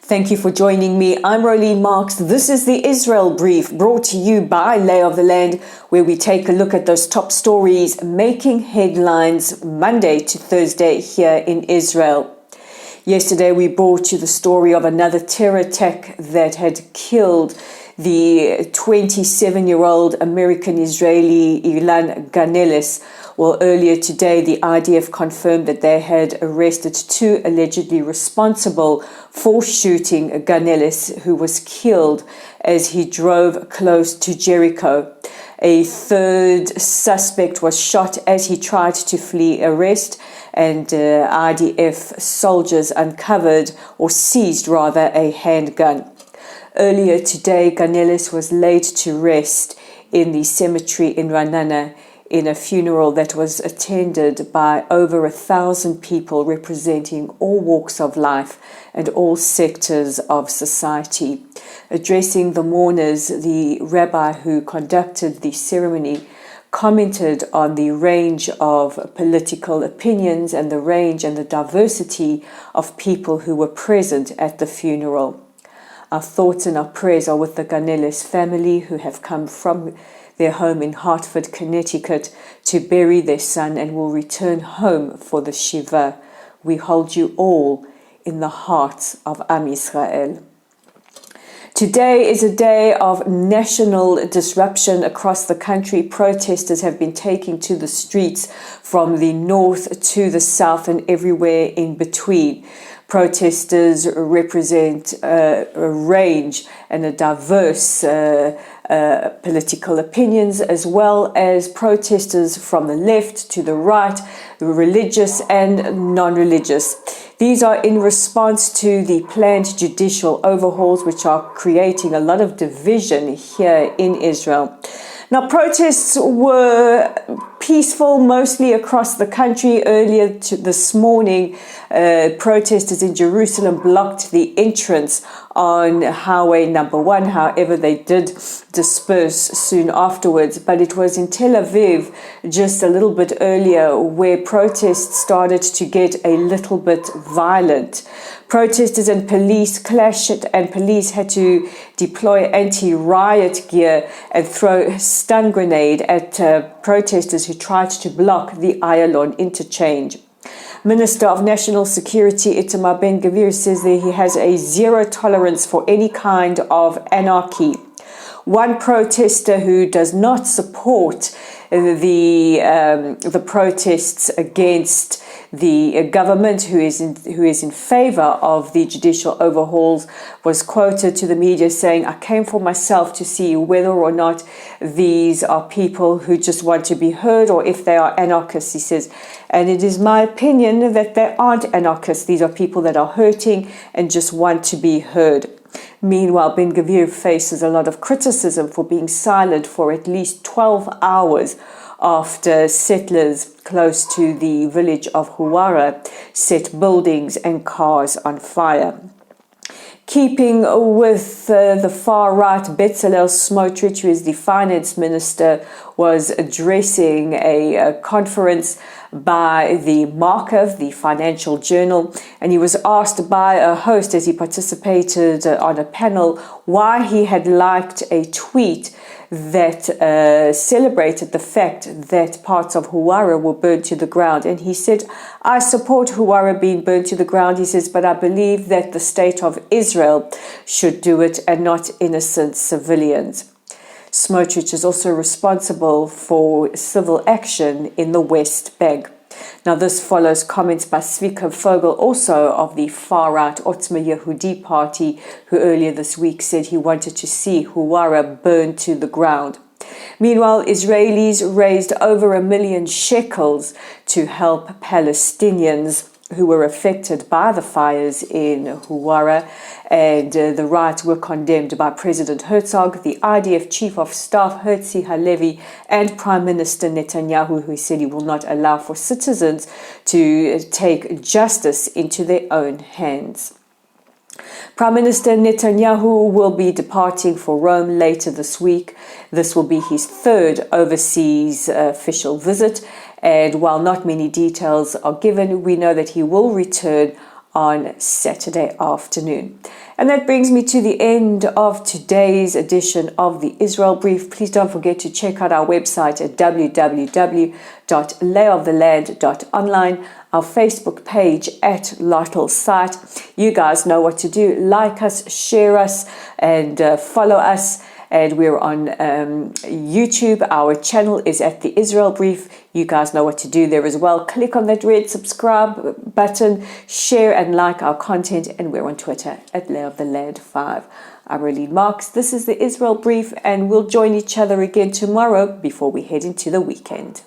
Thank you for joining me. I'm Rolene Marks. This is the Israel Brief, brought to you by Lay of the Land, where we take a look at those top stories making headlines Monday to Thursday here in Israel. Yesterday, we brought you the story of another terror attack that had killed the 27-year-old American-Israeli Elan Ganeles. Well, earlier today, the IDF confirmed that they had arrested two allegedly responsible for shooting Ganeles, who was killed as he drove close to Jericho. A third suspect was shot as he tried to flee arrest, and IDF soldiers uncovered, or seized rather, a handgun. Earlier today, Ganeles was laid to rest in the cemetery in Ra'anana in a funeral that was attended by over 1,000 people representing all walks of life and all sectors of society. Addressing the mourners, the rabbi who conducted the ceremony commented on the range of political opinions and the range and the diversity of people who were present at the funeral. Our thoughts and our prayers are with the Ganeles family who have come from their home in Hartford, Connecticut, to bury their son and will return home for the Shiva. We hold you all in the heart of Am Yisrael. Today is a day of national disruption across the country. Protesters have been taking to the streets from the north to the south and everywhere in between. Protesters represent a range and a diverse political opinions, as well as protesters from the left to the right, religious and non-religious. These are in response to the planned judicial overhauls, which are creating a lot of division here in Israel. Now, protests were peaceful mostly across the country. Earlier this morning, protesters in Jerusalem blocked the entrance on Highway number 1. However, they did disperse soon afterwards. But it was in Tel Aviv just a little bit earlier where protests started to get a little bit violent. Protesters and police clashed, and police had to deploy anti-riot gear and throw stun grenade at protesters who tried to block the Ayalon interchange. Minister of National Security Itamar Ben-Gvir says that he has a zero tolerance for any kind of anarchy. One protester who does not support the protests against the government, who is in favor of the judicial overhauls, was quoted to the media saying, "I came for myself to see whether or not these are people who just want to be heard or if they are anarchists," he says. "And it is my opinion that they aren't anarchists. These are people that are hurting and just want to be heard." Meanwhile, Ben-Gvir faces a lot of criticism for being silent for at least 12 hours after settlers close to the village of Huwara set buildings and cars on fire. Keeping with the far-right, Bezalel Smotrich, who is the finance minister, was addressing a conference by the Markov, the financial journal, and he was asked by a host as he participated on a panel why he had liked a tweet that celebrated the fact that parts of Huwara were burned to the ground. And he said, "I support Huwara being burned to the ground," he says, "but I believe that the state of Israel should do it and not innocent civilians." Smotrich is also responsible for civil action in the West Bank. Now, this follows comments by Zvika Fogel, also of the far-right Otzma Yehudi party, who earlier this week said he wanted to see Huwara burned to the ground. Meanwhile, Israelis raised over 1 million shekels to help Palestinians who were affected by the fires in Huwara, and the riots were condemned by President Herzog, the IDF Chief of Staff Herzi Halevi, and Prime Minister Netanyahu, who said he will not allow for citizens to take justice into their own hands. Prime Minister Netanyahu will be departing for Rome later this week. This will be his third overseas official visit, and while not many details are given, we know that he will return on Saturday afternoon. And that brings me to the end of today's edition of the Israel Brief. Please don't forget to check out our website at www.layoftheland.online, our Facebook page at Lytle Site. You guys know what to do. Like us, share us, and follow us. And we're on YouTube. Our channel is at the Israel Brief. You guys know what to do there as well. Click on that red subscribe button, share and like our content, and we're on Twitter at Lay of the Land 5. I'm Elan Marks. This is the Israel Brief, and we'll join each other again tomorrow before we head into the weekend.